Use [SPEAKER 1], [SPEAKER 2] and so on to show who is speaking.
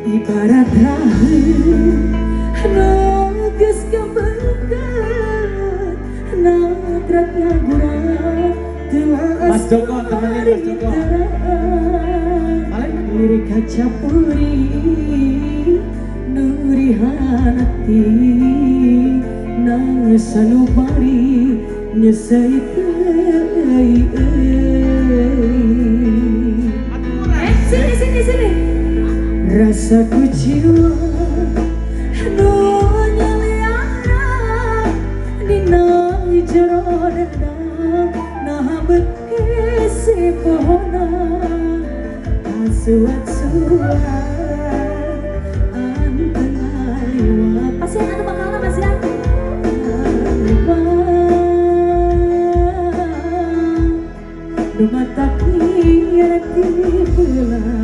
[SPEAKER 1] ibarat rahim nangis keberkat nagrat ngagurang
[SPEAKER 2] Mas Joko temenin Mas Joko.
[SPEAKER 1] diri kaca puri nuri hati nang sanubari nyesai sini rasaku jiwa nunya liara dina jero dada nah bekesi pohona suat-suat antara liwat pasien anu bakal mas ya Rumah tak ngerti pula